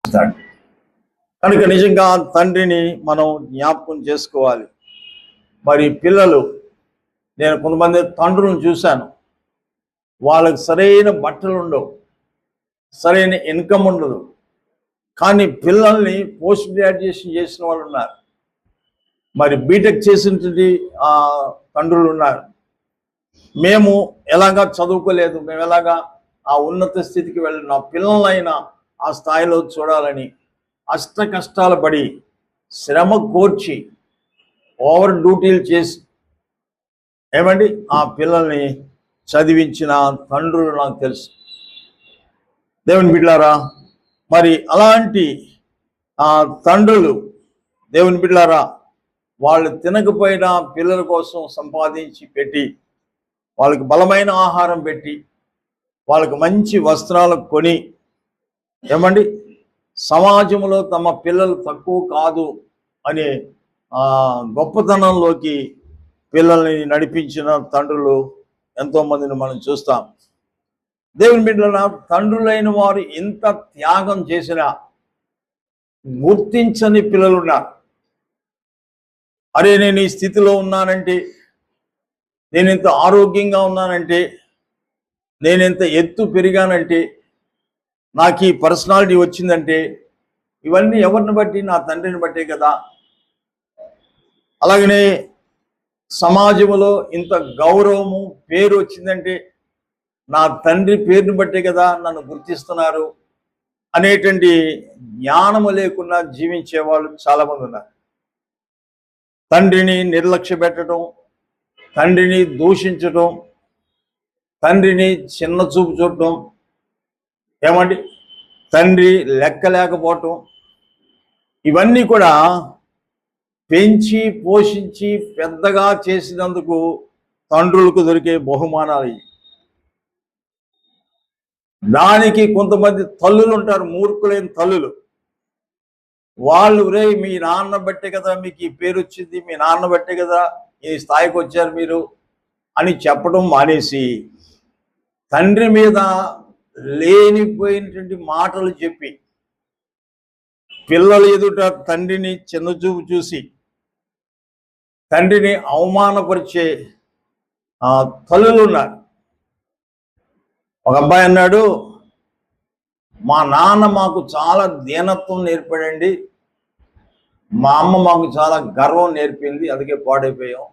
ఇస్తాడు. కనుక నిజంగా తండ్రిని మనం జ్ఞాపకం చేసుకోవాలి. మరి పిల్లలు, నేను కొంతమంది తండ్రులను చూశాను, వాళ్ళకి సరైన బట్టలు ఉండవు, సరైన ఇన్కమ్ ఉండదు, కానీ పిల్లల్ని పోస్ట్ గ్రాడ్యుయేషన్ చేసిన వాళ్ళు ఉన్నారు, మరి బీటెక్ చేసినటువంటి తండ్రులు ఉన్నారు. మేము ఎలాగా చదువుకోలేదు, మేము ఎలాగా ఆ ఉన్నత స్థితికి వెళ్ళి నా పిల్లలైనా ఆ స్థాయిలో చూడాలని అష్ట కష్టాలు పడి శ్రమ కోర్చి ఓవర్ డ్యూటీలు చేసి ఏమండి ఆ పిల్లల్ని చదివించిన తండ్రులు నాకు తెలుసు. దేవుని బిడ్డలారా, మరి అలాంటి తండ్రులు, దేవుని బిడ్డలారా, వాళ్ళు తినకపోయినా పిల్లల కోసం సంపాదించి పెట్టి, వాళ్ళకి బలమైన ఆహారం పెట్టి, వాళ్ళకి మంచి వస్త్రాలు కొని, ఏమండి సమాజంలో తమ పిల్లలు తక్కువ కాదు అనే గొప్పతనంలోకి పిల్లల్ని నడిపించిన తండ్రులు ఎంతోమందిని మనం చూస్తాం. దేవుని బిడ్డల తండ్రులైన వారు ఇంత త్యాగం చేసినా గుర్తించని పిల్లలున్నారు. అరే, నేను ఈ స్థితిలో ఉన్నానంటే, నేను ఇంత ఆరోగ్యంగా ఉన్నానంటే, నేను ఇంత ఎత్తు పెరిగానంటే, నాకు ఈ పర్సనాలిటీ వచ్చిందంటే ఇవన్నీ ఎవరిని బట్టి? నా తండ్రిని బట్టే కదా. అలాగనే సమాజంలో ఇంత గౌరవము, పేరు వచ్చిందంటే నా తండ్రి పేరుని బట్టే కదా నన్ను గుర్తిస్తున్నారు అనేటువంటి జ్ఞానము లేకుండా జీవించే వాళ్ళు చాలామంది ఉన్నారు. తండ్రిని నిర్లక్ష్య పెట్టడం, తండ్రిని దూషించడం, తండ్రిని చిన్న చూపు చూడటం, ఏమండి తండ్రి లెక్క లేకపోవటం, ఇవన్నీ కూడా పెంచి పోషించి పెద్దగా చేసినందుకు తండ్రులకు దొరికే బహుమానాలు. దానికి కొంతమంది తల్లులు ఉంటారు, మూర్ఖులైన తల్లులు. వాళ్ళు రే మీ నాన్న బట్టే కదా మీకు ఈ పేరు వచ్చింది, మీ నాన్న బట్టే కదా ఈ స్థాయికి వచ్చారు మీరు అని చెప్పడం మానేసి తండ్రి మీద లేనిపోయినటువంటి మాటలు చెప్పి పిల్లలు ఎదుట తండ్రిని చిన్నచూపు చూసి తండ్రిని అవమానపరిచే తల్లులు ఉన్నారు. ఒక అబ్బాయి అన్నాడు, మా నాన్న మాకు చాలా దీనత్వం నేర్పాడండి, మా అమ్మ మాకు చాలా గర్వం నేర్పింది, అందుకే పాడైపోయాం.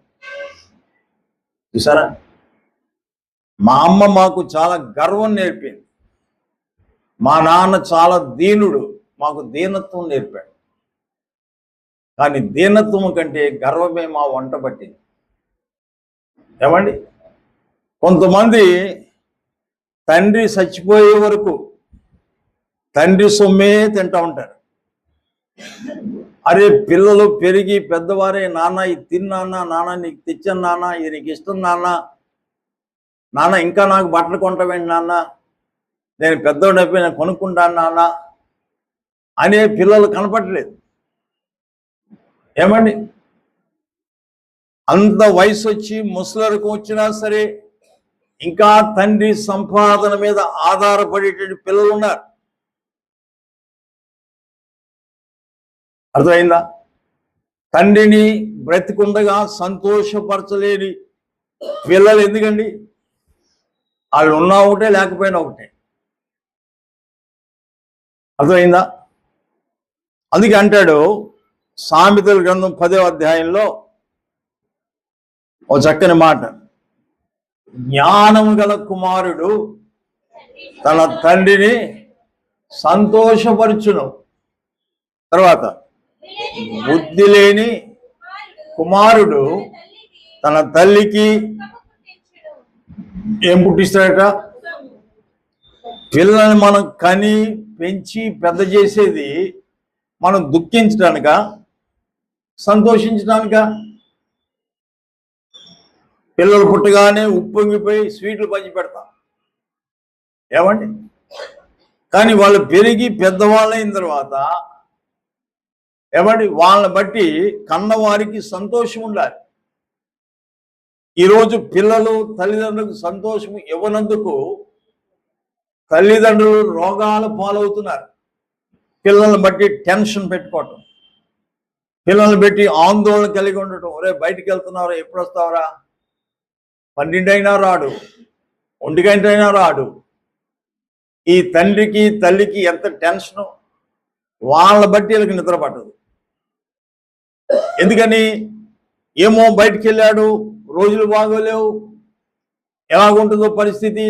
చూసారా, మా అమ్మ మాకు చాలా గర్వం నేర్పింది, మా నాన్న చాలా దీనుడు, మాకు దీనత్వం నేర్పాడు. కానీ దీనత్వం కంటే గర్వమే మా వంట పట్టింది. ఏమండి, కొంతమంది తండ్రి చచ్చిపోయే వరకు తండ్రి సొమ్మే తింటూ ఉంటారు. అరే, పిల్లలు పెరిగి పెద్దవారే, నాన్న ఇది తిన్నానా, నాన్న నీకు తెచ్చాను నాన్న, ఇది నీకు ఇష్టం నాన్న, నాన్న ఇంకా నాకు బట్టలు కొంటావేంటి నాన్న, నేను పెద్దోడు అయిపోయి నేను కొనుక్కుంటాను నాన్న అనే పిల్లలు కనపడలేదు. ఏమండి, అంత వయసు వచ్చి ముసలకు వచ్చినా సరే ఇంకా తండ్రి సంపాదన మీద ఆధారపడేటువంటి పిల్లలు ఉన్నారు. అర్థమైందా? తండ్రిని బ్రతికుండగా సంతోషపరచలేని పిల్లలు ఎందుకండి? వాళ్ళు ఉన్నా ఒకటే, లేకపోయినా ఒకటే. అర్థమైందా? అందుకే అంటాడు సామెతల గ్రంథం 10వ అధ్యాయంలో ఓ చక్కని మాట, జ్ఞానము గల కుమారుడు తన తండ్రిని సంతోషపరచును. తర్వాత బుద్ధి లేని కుమారుడు తన తల్లికి ఏం పుట్టిస్తాడట? పిల్లల్ని మనం కని పెంచి పెద్ద చేసేది మనం దుఃఖించడానిక, సంతోషించడానిక? పిల్లలు పుట్టగానే ఉప్పొంగిపోయి స్వీట్లు పంచి పెడతాం, ఏమండి? కానీ వాళ్ళు పెరిగి పెద్దవాళ్ళైన తర్వాత ఏమండి వాళ్ళని బట్టి కన్నవారికి సంతోషం ఉండాలి. ఈరోజు పిల్లలు తల్లిదండ్రులకు సంతోషం ఇవ్వనందుకు తల్లిదండ్రులు రోగాల పాలవుతున్నారు. పిల్లల్ని బట్టి టెన్షన్ పెట్టుకోవటం, పిల్లల్ని పెట్టి ఆందోళన కలిగి ఉండటం. ఒరే బయటికి వెళ్తున్నారా, ఎప్పుడు వస్తావురా, 12 అయినా రాడు, 1 గంట అయినా రాడు. ఈ తండ్రికి తల్లికి ఎంత టెన్షను, వాళ్ళ బట్టి వీళ్ళకి నిద్ర పట్టదు. ఎందుకని? ఏమో బయటికి వెళ్ళాడు, రోజులు బాగోలేవు, ఎలాగుంటుందో పరిస్థితి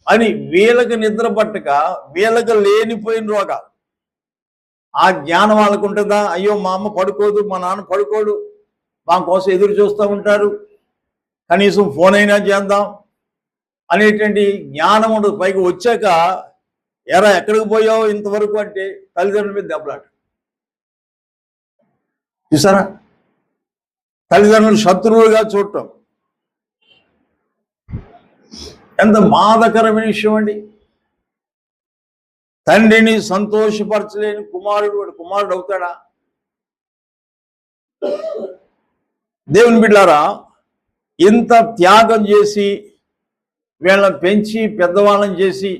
అని వీళ్ళకి నిద్ర పట్టక వీళ్ళకి లేనిపోయిన రోగాలు. ఆ జ్ఞానం వాళ్ళకు ఉంటుందా? అయ్యో మా అమ్మ పడుకోదు, మా నాన్న పడుకోడు, మా కోసం ఎదురు చూస్తూ ఉంటారు, కనీసం ఫోన్ అయినా చేద్దాం అనేటువంటి జ్ఞానం ఉండదు. పైకి వచ్చాక ఎరా ఎక్కడికి పోయావు ఇంతవరకు అంటే తల్లిదండ్రుల మీద దెబ్బలాట. చూసారా? తల్లిదండ్రులు శత్రువులుగా చూడటం ఎంత బాధకరమైన విషయం అండి. తండ్రిని సంతోషపరచలేని కుమారుడు వాడు కుమారుడు అవుతాడా? దేవుని బిడ్డలారా, ఇంత త్యాగం చేసి వీళ్ళని పెంచి పెద్దవాళ్ళని చేసి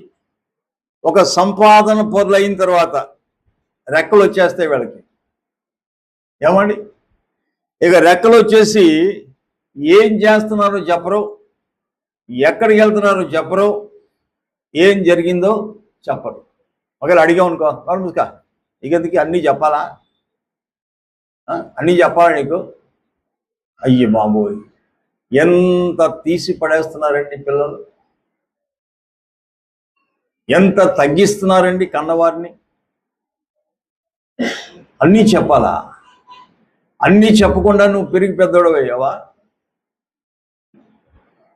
ఒక సంపాదన పొరలు అయిన తర్వాత రెక్కలు వచ్చేస్తాయి వీళ్ళకి. ఏమండి? ఇక రెక్కలు వచ్చేసి ఏం చేస్తున్నారో చెప్పరు, ఎక్కడికి వెళ్తున్నారో చెప్పరు, ఏం జరిగిందో చెప్పరు. ఒకవేళ అడిగాం అనుకో, ముసుకా ఇకెందుకు అన్నీ చెప్పాలా, అన్నీ చెప్పాలా నీకు? అయ్యి బాబోయ్, ఎంత తీసి పడేస్తున్నారండి పిల్లలు, ఎంత తగ్గిస్తున్నారండి కన్నవారిని. అన్నీ చెప్పాలా? అన్నీ చెప్పకుండా నువ్వు పెరిగి పెద్దోడవయ్యావా?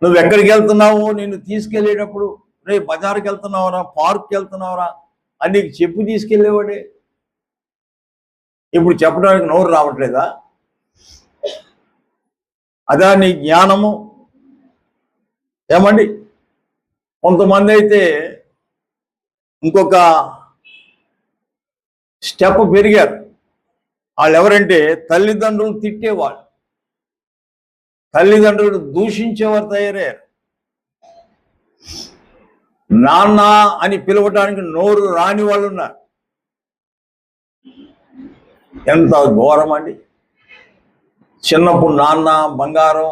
నువ్వు ఎక్కడికి వెళ్తున్నావు, నిన్ను తీసుకెళ్ళేటప్పుడు రేపు బజార్కి వెళ్తున్నావురా, పార్క్కి వెళ్తున్నావురా అని నీకు చెప్పి తీసుకెళ్ళేవాడే. ఇప్పుడు చెప్పడానికి నోరు రావట్లేదా? అదా నీ జ్ఞానము? ఏమండి? కొంతమంది అయితే ఇంకొక స్టెప్ పెరిగారు. వాళ్ళు ఎవరంటే తల్లిదండ్రులు తిట్టేవాళ్ళు, తల్లిదండ్రులు దూషించేవారు తయారయ్యారు. నాన్న అని పిలవటానికి నోరు రాని వాళ్ళు ఉన్నారు. ఎంత ఘోరం అండి. చిన్నప్పుడు నాన్న బంగారం,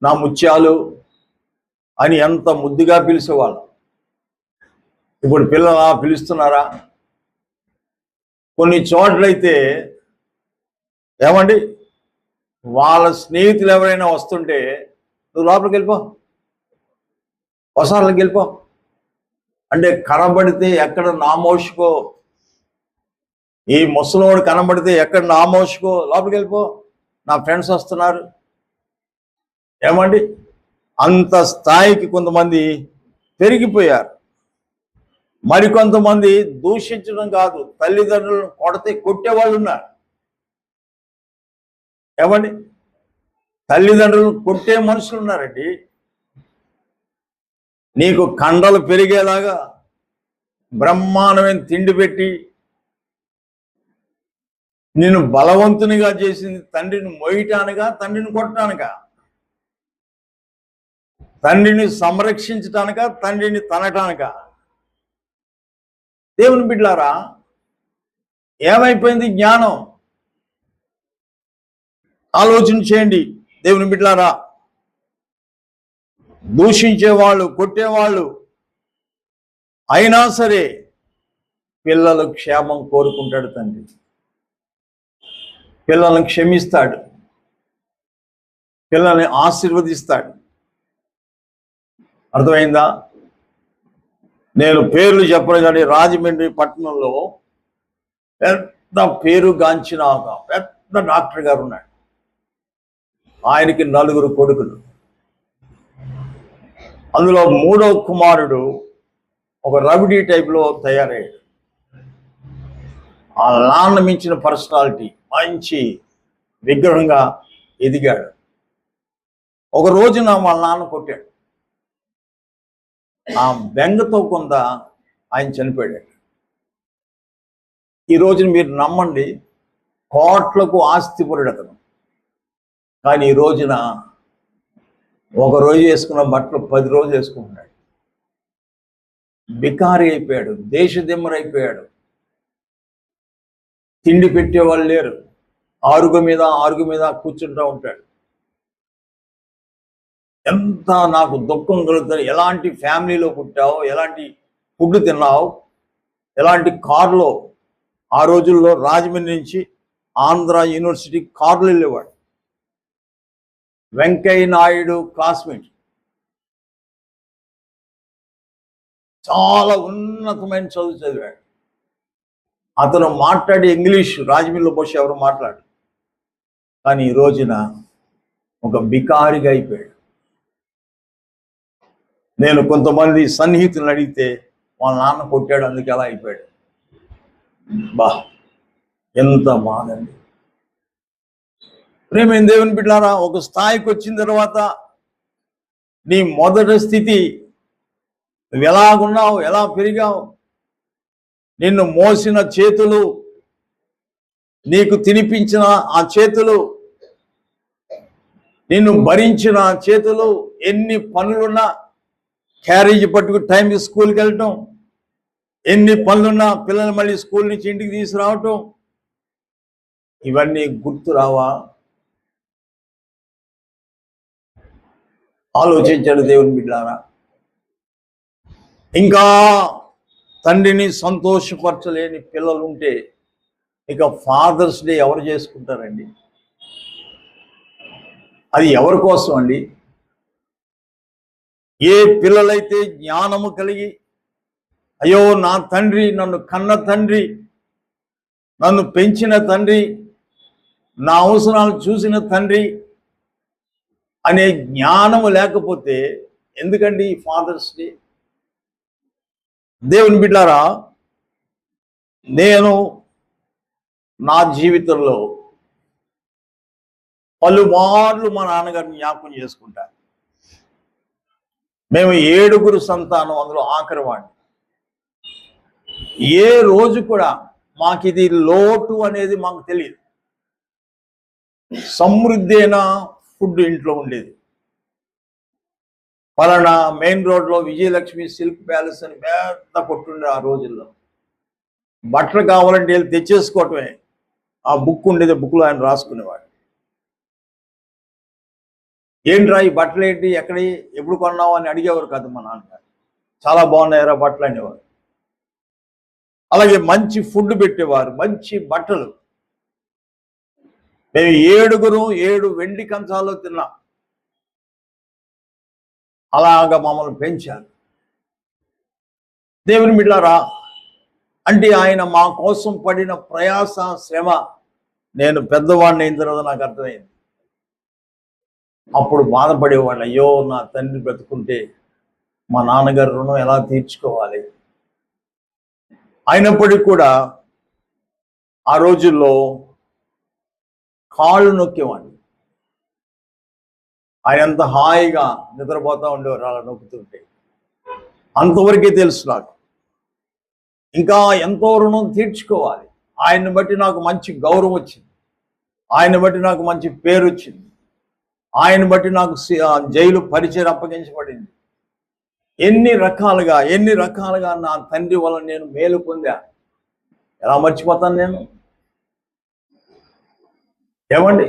నా ముత్యాలు అని ఎంత ముద్దుగా పిలిచేవాళ్ళు. ఇప్పుడు పిల్లలు పిలుస్తున్నారా? కొన్ని చోట్లయితే ఏమండి, వాళ్ళ స్నేహితులు ఎవరైనా వస్తుంటే నువ్వు లోపలికి వెళ్ళిపో, వసాలకి వెళ్ళిపో అంటే కనబడితే ఎక్కడ నామోషుకో, ఈ ముసలోడు కనబడితే ఎక్కడ నామోషుకో లోపలికి వెళ్ళిపో, నా ఫ్రెండ్స్ వస్తున్నారు. ఏమండి? అంత స్థాయికి కొంతమంది పెరిగిపోయారు. మరికొంతమంది దూషించడం కాదు, తల్లిదండ్రులను కొట్టేవాళ్ళు ఉన్నారు. ఏమండి? తల్లిదండ్రులను కొట్టే మనుషులు ఉన్నారండి. నీకు కండలు పెరిగేలాగా బ్రహ్మాండమైన తిండి పెట్టి నిన్ను బలవంతునిగా చేసింది తండ్రిని మోయటానిగా, తండ్రిని కొట్టడానికా? తండ్రిని సంరక్షించటానికా, తండ్రిని తనటానికా? దేవుని బిడ్డలారా, ఏమైపోయింది జ్ఞానం? ఆలోచన చేయండి. దేవుని బిడ్డలారా, దూషించేవాళ్ళు, కొట్టేవాళ్ళు అయినా సరే పిల్లల క్షేమం కోరుకుంటాడు తండ్రి. పిల్లల్ని క్షమిస్తాడు, పిల్లల్ని ఆశీర్వదిస్తాడు. అర్థమైందా? నేను పేర్లు చెప్పను కానీ రాజమండ్రి పట్టణంలో పెద్ద పేరుగాంచిన పెద్ద డాక్టర్ గారు ఉన్నాడు. ఆయనకి 4 కొడుకులు. అందులో 3వ కుమారుడు ఒక రవిడీ టైప్లో తయారయ్యాడు. ఆ నాన్న మించిన పర్సనాలిటీ, మంచి విగ్రహంగా ఎదిగాడు. ఒక రోజున వాళ్ళ నాన్న కొట్టాడు. ఆ బెంగతో కొంత ఆయన చనిపోయాడు. ఈ రోజున మీరు నమ్మండి, కోట్లకు ఆస్తిపరుడు అతను. కానీ ఈ రోజున ఒక రోజు వేసుకున్న బట్టలు 10 రోజులు వేసుకుంటున్నాడు. బికారి అయిపోయాడు, దేశదిమ్మరైపోయాడు. తిండి పెట్టేవాళ్ళు లేరు, ఆరుగు మీద కూర్చుంటూ ఉంటాడు. ఎంత నాకు దుఃఖం కలుగుతుంది. ఎలాంటి ఫ్యామిలీలో పుట్టావు, ఎలాంటి ఫుడ్ తిన్నావు, ఎలాంటి కారులో. ఆ రోజుల్లో రాజమండ్రి నుంచి ఆంధ్ర యూనివర్సిటీ కారులో వెళ్ళేవాడు. వెంకయ్య నాయుడు క్లాస్మేట్, చాలా ఉన్నతమైన చదువు చదివాడు. అతను మాట్లాడే ఇంగ్లీష్ రాజమండ్రిలో పోసి ఎవరు మాట్లాడు. కానీ ఈ రోజున ఒక బికారిగా అయిపోయాడు. నేను కొంతమంది సన్నిహితులను అడిగితే వాళ్ళ నాన్న కొట్టాడు అందుకే అలా అయిపోయాడు. బా, ఎంత బాధండి. ప్రేమైన దేవుని బిడ్డలారా, ఒక స్థాయికి వచ్చిన తర్వాత నీ మొదటి స్థితి, నువ్వు ఎలాగున్నావు, ఎలా పెరిగావు, నిన్ను మోసిన చేతులు, నీకు తినిపించిన ఆ చేతులు, నిన్ను భరించిన చేతులు, ఎన్ని పనులున్నా క్యారేజీ పట్టుకు టైంకి స్కూల్కి వెళ్ళటం, ఎన్ని పనులున్నా పిల్లలు మళ్ళీ స్కూల్ నుంచి ఇంటికి తీసుకురావటం, ఇవన్నీ గుర్తు రావా? ఆలోచించాడు దేవుని బిడ్డలారా. ఇంకా తండ్రిని సంతోషపరచలేని పిల్లలు ఉంటే ఇక ఫాదర్స్ డే ఎవరు చేసుకుంటారండి? అది ఎవరి కోసం అండి? ఏ పిల్లలైతే జ్ఞానము కలిగి, అయ్యో నా తండ్రి, నన్ను కన్న తండ్రి, నన్ను పెంచిన తండ్రి, నా అవసరాలు చూసిన తండ్రి అనే జ్ఞానము లేకపోతే ఎందుకండి ఫాదర్స్ డే? దేవుని బిడ్డారా, నేను నా జీవితంలో పలుమార్లు మా నాన్నగారిని జ్ఞాపకం చేసుకుంటాను. మేము 7 సంతానం, అందులో ఆఖరి వాడిని. ఏ రోజు కూడా మాకు ఇది లోటు అనేది మాకు తెలియదు. సమృద్ధి అయిన ఫుడ్ ఇంట్లో ఉండేది. పలానా మెయిన్ రోడ్లో విజయలక్ష్మి సిల్క్ ప్యాలెస్ అని పెద్ద కొట్టుండే. ఆ రోజుల్లో బట్టలు కావాలంటే వెళ్ళి తెచ్చేసుకోవటమే. ఆ బుక్ ఉండేది, బుక్లో ఆయన రాసుకునేవాడు. ఏంట్రా ఈ బట్టలు ఏంటి, ఎక్కడ, ఎప్పుడు కొన్నావు అని అడిగేవారు కాదు మా నాన్నగారు. చాలా బాగున్నాయరా బట్టలు అనేవారు. అలాగే మంచి ఫుడ్ పెట్టేవారు, మంచి బట్టలు. మేము 7 వెండి కంచాల్లో తిన్నాం. అలాగా మమ్మల్ని పెంచారు. దేవుని బిడ్డలారా, అంటే ఆయన మా కోసం పడిన ప్రయాస, శ్రమ నేను పెద్దవాడిని అయిన తర్వాత నాకు అర్థమైంది. అప్పుడు బాధపడేవాడిని, అయ్యో నా తండ్రి బ్రతుకుంటే మా నాన్నగారి రుణం ఎలా తీర్చుకోవాలి. అయినప్పటికీ కూడా ఆ రోజుల్లో కాళ్ళు నొక్కేవాడిని. ఆయన అంత హాయిగా నిద్రపోతూ ఉండేవారు అలా నొక్కుతుంటే. అంతవరకే తెలుసు నాకు. ఇంకా ఎంతో రుణం తీర్చుకోవాలి. ఆయన్ని బట్టి నాకు మంచి గౌరవం వచ్చింది, ఆయన్ని బట్టి నాకు మంచి పేరు వచ్చింది, ఆయన బట్టి నాకు జైలు పరిచయం అప్పగించబడింది. ఎన్ని రకాలుగా నా తండ్రి వల్ల నేను మేలు పొందా. ఎలా మర్చిపోతాను నేను? ఏమండి,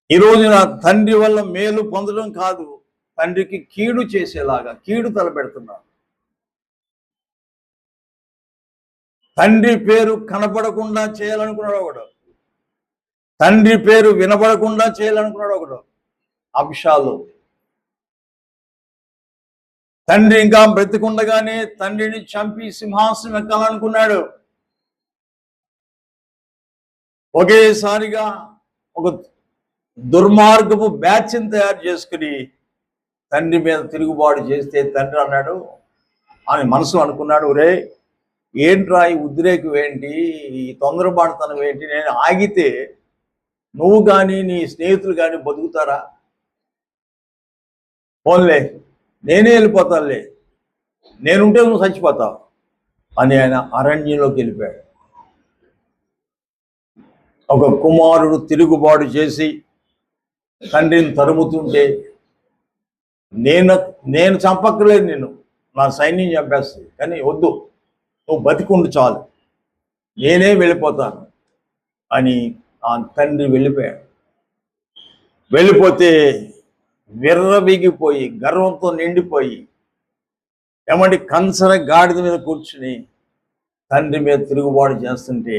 ఈరోజు నా తండ్రి వల్ల మేలు పొందడం కాదు, తండ్రికి కీడు చేసేలాగా కీడు తలపెడుతున్నాను. తండ్రి పేరు కనపడకుండా చేయాలనుకున్నాడు ఒకడు, తండ్రి పేరు వినపడకుండా చేయాలనుకున్నాడు ఒకడు. అబ్షాలోము. తండ్రి ఇంకా బ్రతికుండగానే తండ్రిని చంపి సింహాసనం ఎక్కాలనుకున్నాడు. ఒకేసారిగా ఒక దుర్మార్గపు బ్యాచ్ని తయారు చేసుకుని తండ్రి మీద తిరుగుబాటు చేస్తే తండ్రి అన్నాడు, అని మనసులో అనుకున్నాడు, ఒరే ఏంట్రా ఈ ఉద్రేకం ఏంటి, ఈ తొందరపాటుతనం ఏంటి, నేను ఆగితే నువ్వు కానీ నీ స్నేహితులు కానీ బతుకుతారా? పోన్లే నేనే వెళ్ళిపోతానులే, నేనుంటే నువ్వు చచ్చిపోతావు అని ఆయన అరణ్యంలోకి వెళ్ళిపోయాడు. ఒక కుమారుడు తిరుగుబాటు చేసి తండ్రిని తరుముతుంటే నేను చంపక్కర్లేదు, నా సైన్యం చంపేస్తుంది, కానీ వద్దు, నువ్వు బతికుండు చాలు, నేనే వెళ్ళిపోతాను అని ఆ తండ్రి వెళ్ళిపోయాడు. వెళ్ళిపోతే విర్రవీగిపోయి గర్వంతో నిండిపోయి ఏమంటే కంచర గాడిద మీద కూర్చుని తండ్రి మీద తిరుగుబాటు చేస్తుంటే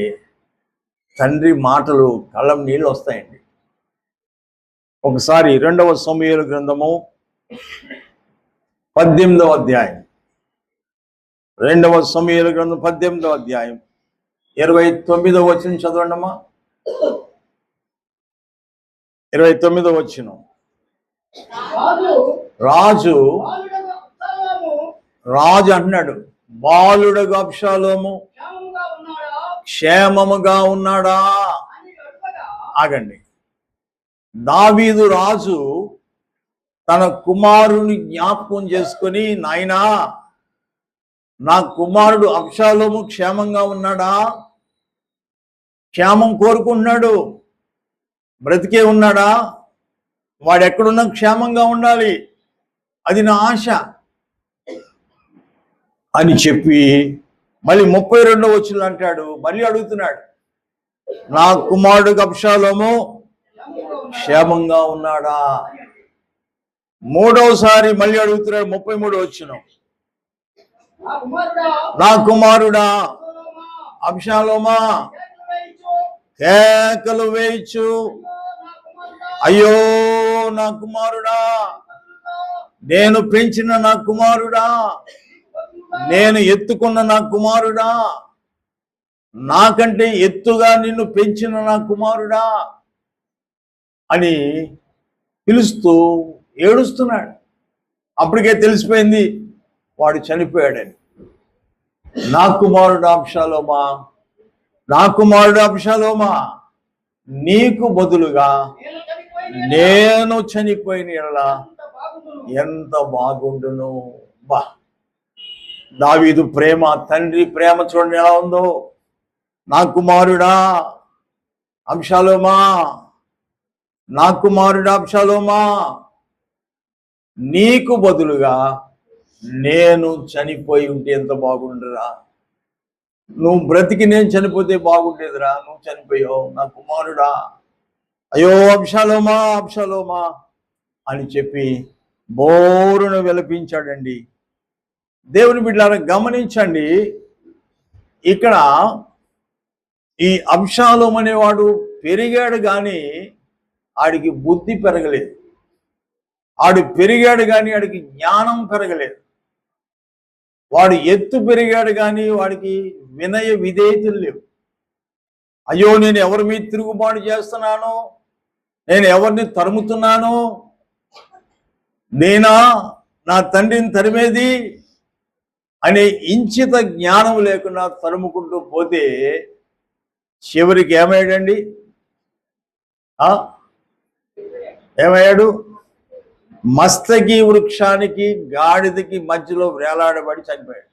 తండ్రి మాటలు కళ్ళం నీళ్ళు వస్తాయండి. ఒకసారి 2వ సమూయేలు గ్రంథము 18వ అధ్యాయం, 2వ సమూయేలు గ్రంథం 18వ అధ్యాయం 29వ వచనం చదవండమ్మా. 29వ వచనం. రాజు అంటున్నాడు, బాలుడగు అబ్షాలోము క్షేమముగా ఉన్నాడా? ఆగండి. దావీదు రాజు తన కుమారుని జ్ఞాపకం చేసుకుని, నాయనా నా కుమారుడు అబ్షాలోము క్షేమంగా ఉన్నాడా? క్షేమం కోరుకుంటున్నాడు, బ్రతికే ఉన్నాడా? వాడు ఎక్కడున్నా క్షేమంగా ఉండాలి, అది నా ఆశ అని చెప్పి మళ్ళీ 32వ వచనం అంటాడు, మళ్ళీ అడుగుతున్నాడు, నా కుమారుడు అబ్షాలోము క్షేమంగా ఉన్నాడా? 3వసారి మళ్ళీ అడుగుతున్నాడు, 33వ వచనం, నా కుమారుడా అబ్షాలోమా కేకలు వేయచ్చు, అయ్యో నా కుమారుడా, నేను పెంచిన నా కుమారుడా, నేను ఎత్తుకున్న నా కుమారుడా, నాకంటే ఎత్తుగా నిన్ను పెంచిన నా కుమారుడా అని పిలుస్తూ ఏడుస్తున్నాడు. అప్పటికే తెలిసిపోయింది వాడు చనిపోయాడని. నా కుమారుడు అబ్షాలోమా, నా కుమారుడు అబ్షాలోమా, నీకు బదులుగా నేను చనిపోయిన ఎడలా ఎంత బాగుండును. బా, దావీదు ప్రేమ, తండ్రి ప్రేమ చూడండి ఎలా ఉందో. నా కుమారుడా అబ్షాలోమా, నా కుమారుడా అబ్షాలోమా, నీకు బదులుగా నేను చనిపోయి ఉంటే ఎంత బాగుండురా, నువ్వు బ్రతికి నేను చనిపోతే బాగుండేదిరా, నువ్వు చనిపోయావు నా కుమారుడా, అయ్యో అబ్షాలోమా అబ్షాలోమా అని చెప్పి బోరును విలపించాడండి. దేవుని బిడ్డలారా గమనించండి, ఇక్కడ ఈ అబ్షాలోము అనేవాడు పెరిగాడు కానీ ఆడికి బుద్ధి పెరగలేదు, ఆడు పెరిగాడు కానీ ఆడికి జ్ఞానం పెరగలేదు, వాడు ఎత్తు పెరిగాడు కానీ వాడికి వినయ విధేయతలు లేవు. అయ్యో నేను ఎవరి మీద తిరుగుబాటు చేస్తున్నాను, నేను ఎవరిని తరుముతున్నాను, నేనా నా తండ్రిని తరిమేది అనే ఇంచిత జ్ఞానం లేకుండా తరుముకుంటూ పోతే చివరికి ఏమయ్యాడండి? ఏమయ్యాడు? మస్తకి వృక్షానికి గాడిదకి మధ్యలో వేలాడబడి చనిపోయాడు.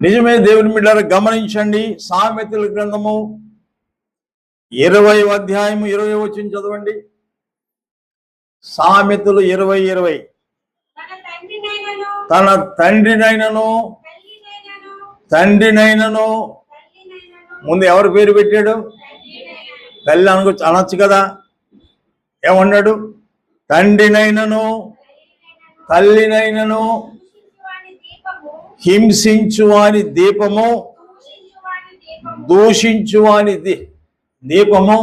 నిజమే దేవుని బిడ్డలారా గమనించండి, సామెతల గ్రంథము 20వ అధ్యాయం 20వ వచనం చదవండి. సామెతలు 20:20. తన తండ్రినైనను ముందు ఎవరి పేరు పెట్టాడు? తల్లి అనొచ్చు కదా. ఏమన్నాడు? తండ్రినైనను తల్లినైనను హింసించువాని దీపము, దూషించువాని దీపము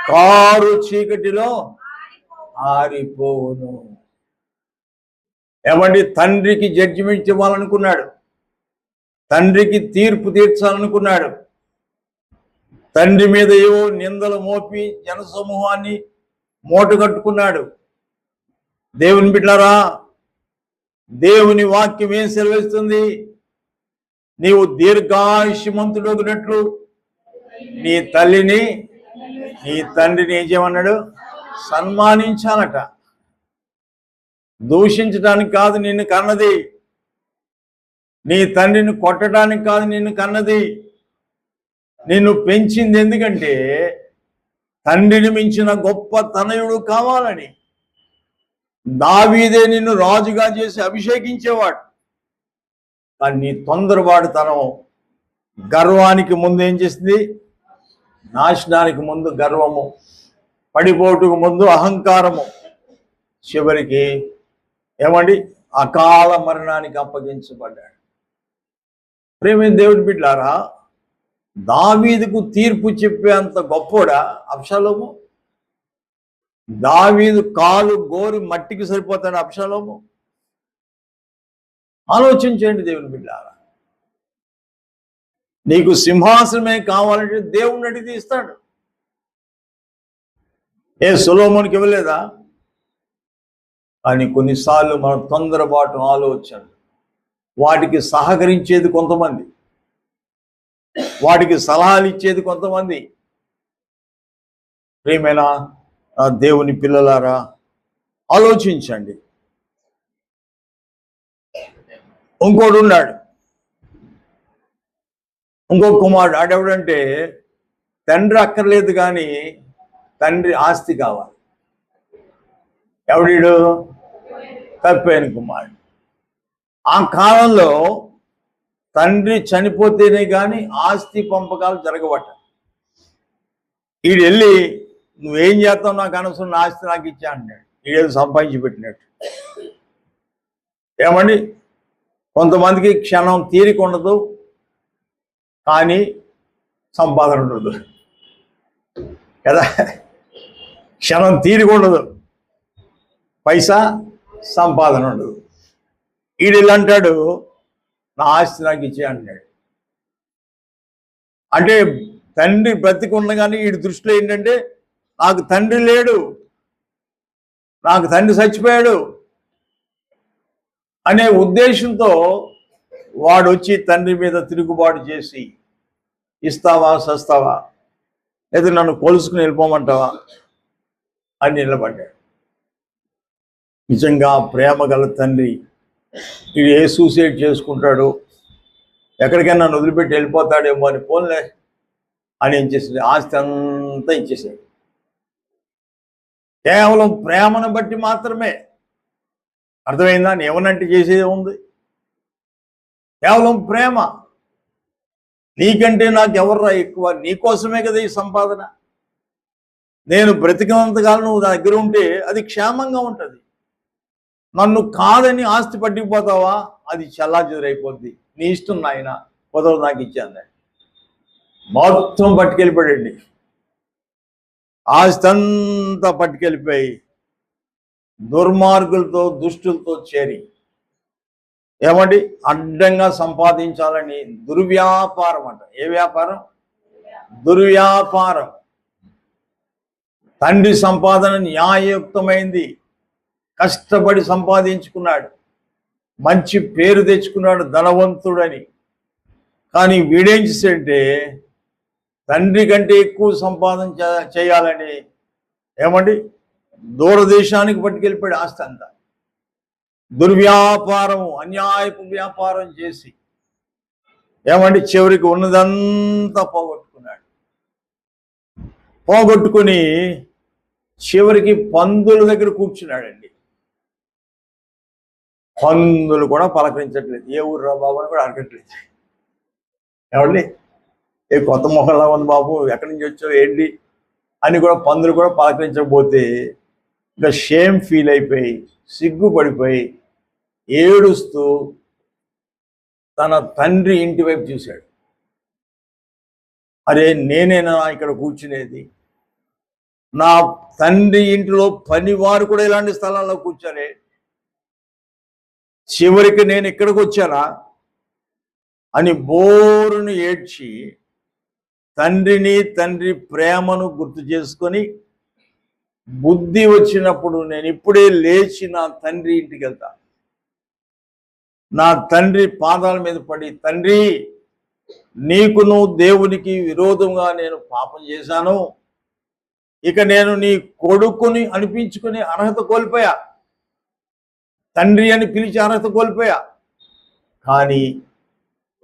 కారు చీకటిలో ఆరిపోవును. ఏమండి, తండ్రికి జడ్జిమెంట్ ఇవ్వాలనుకున్నాడు, తండ్రికి తీర్పు తీర్చాలనుకున్నాడు, తండ్రి మీద ఏవో నిందలు మోపి జనసమూహాన్ని మూటగట్టుకున్నాడు. దేవుని బిడ్డలారా, దేవుని వాక్యం ఏం సెలవిస్తుంది? నీవు దీర్ఘాయుష్మంతుడొగినట్లు నీ తల్లిని నీ తండ్రిని ఏం చేయమన్నాడు? సన్మానించాలట. దూషించడానికి కాదు నిన్ను కన్నది, నీ తండ్రిని కొట్టడానికి కాదు నిన్ను కన్నది, నిన్ను పెంచింది ఎందుకంటే తండ్రిని మించిన గొప్ప తనయుడు కావాలని. దావీదే నిన్ను రాజుగా చేసి అభిషేకించేవాడు. కానీ నీ తొందరపాటుతనం గర్వానికి ముందు ఏం చేసింది? నాశనానికి ముందు గర్వము, పడిపోటుకు ముందు అహంకారము, చివరికి ఏమండి అకాల మరణానికి అప్పగించబడ్డాడు. ప్రేమ దేవుడి బిడ్డలారా, దావీదుకు తీర్పు చెప్పేంత గొప్పోడా అబ్షాలోము? దావీదు కాలు గోరి మట్టికి సరిపోతాడు అబ్షాలోము? ఆలోచించండి దేవుని బిడ్డలారా. నీకు సింహాసనమే కావాలంటే దేవుణ్ణి అడిగి ఇస్తాడు. సొలొమోనుకి ఇవ్వలేదా? కానీ కొన్నిసార్లు మన తొందరపాటు ఆలోచన, వాటికి సహకరించేది కొంతమంది, వాటికి సలహాలు ఇచ్చేది కొంతమంది. ప్రియమైన దేవుని పిల్లలారా, ఆలోచించండి. ఇంకోడు ఉన్నాడు, ఇంకో కుమారుడు. ఆడెవడంటే తండ్రి అక్కర్లేదు కానీ తండ్రి ఆస్తి కావాలి. ఎవడీడు? తప్పైన కుమారుడు. ఆ కాలంలో తండ్రి చనిపోతేనే కానీ ఆస్తి పంపకాలు జరగబట్ట. ఈడు వెళ్ళి నువ్వేం చేస్తావు నాకు అనవసరం, ఆస్తి నాకు ఇచ్చా అన్నాడు. ఈడేదో సంపాదించి పెట్టినట్టు. ఏమండి, కొంతమందికి క్షణం తీరిక ఉండదు కానీ సంపాదన ఉండదు కదా. క్షణం తీరిక ఉండదు, పైసా సంపాదన ఉండదు. ఈడు అంటాడు నా ఆస్తి నాకు ఇచ్చే అన్నాడు. అంటే తండ్రి బ్రతికుండగానే వీడి దృష్టిలో ఏంటంటే నాకు తండ్రి లేడు, నాకు తండ్రి చచ్చిపోయాడు అనే ఉద్దేశంతో వాడు వచ్చి తండ్రి మీద తిరుగుబాటు చేసి ఇస్తావా సస్తావా, లేదా నన్ను కొలుసుకుని వెళ్ళిపోమంటావా అని నిలబడ్డాడు. నిజంగా ప్రేమ గల తండ్రి వీడు ఏ సూసైడ్ చేసుకుంటాడు, ఎక్కడికైనా నన్ను వదిలిపెట్టి వెళ్ళిపోతాడేమో అని పోన్లే అని ఏం చేసింది, ఆస్తి అంతా ఇచ్చేసాడు. కేవలం ప్రేమను బట్టి మాత్రమే. అర్థమైందా? ఏమనంటే చేసేది ఉంది, కేవలం ప్రేమ. నీకంటే నాకు ఎవర్రా ఎక్కువ, నీకోసమే కదా ఈ సంపాదన. నేను బ్రతికినంతకాలం నువ్వు నా దగ్గర ఉంటే అది క్షేమంగా ఉంటుంది. నన్ను కాదని ఆస్తి పట్టుకుపోతావా, అది చల్లాచెదరైపోద్ది. నీ ఇష్టం నాయన, పొదలు నాకు ఇచ్చాను. మొత్తం పట్టుకెళ్ళిపోయాడండి. ఆస్తి అంతా పట్టుకెళ్ళిపోయి దుర్మార్గులతో దుష్టులతో చేరి ఏమండి అడ్డంగా సంపాదించాలని దుర్వ్యాపారం అంట. ఏ వ్యాపారం? దుర్వ్యాపారం. తండ్రి సంపాదన న్యాయయుక్తమైంది, కష్టపడి సంపాదించుకున్నాడు, మంచి పేరు తెచ్చుకున్నాడు ధనవంతుడని. కానీ వీడేం చేశాడంటే తండ్రి కంటే ఎక్కువ సంపాదన చేయాలని ఏమండి దూరదేశానికి పట్టుకెళ్ళిపోయాడు ఆస్తి అంతా. దుర్వ్యాపారం, అన్యాయపు వ్యాపారం చేసి ఏమండి చివరికి ఉన్నదంతా పోగొట్టుకున్నాడు. పోగొట్టుకుని చివరికి పందుల దగ్గర కూర్చున్నాడండి. పందులు కూడా పలకరించట్లేదు. ఏ ఊరు రా బాబు అని కూడా అడగట్లేదు. ఏమండి ఏ కొత్త మొహల్లా ఉంది బాబు, ఎక్కడి నుంచి వచ్చావు ఏంటి అని కూడా పందులు కూడా పలకరించకపోతే ఇంకా షేమ్ ఫీల్ అయిపోయి సిగ్గుపడిపోయి ఏడుస్తూ తన తండ్రి ఇంటి వైపు చూశాడు. అరే నేనేనా ఇక్కడ కూర్చునేది? నా తండ్రి ఇంటిలో పనివారు కూడా ఇలాంటి స్థలాల్లో కూర్చోలే, చివరికి నేను ఇక్కడికి వచ్చానా అని బోరును ఏడ్చి తండ్రిని తండ్రి ప్రేమను గుర్తు చేసుకొని బుద్ధి వచ్చినప్పుడు నేను ఇప్పుడే లేచి నా తండ్రి ఇంటికి వెళ్తా, నా తండ్రి పాదాల మీద పడి తండ్రి నీకును దేవునికి విరోధంగా నేను పాపం చేశాను, ఇక నేను నీ కొడుకుని అనిపించుకునే అర్హత కోల్పోయా, తండ్రి అని పిలిచే అర్హత కోల్పోయా. కానీ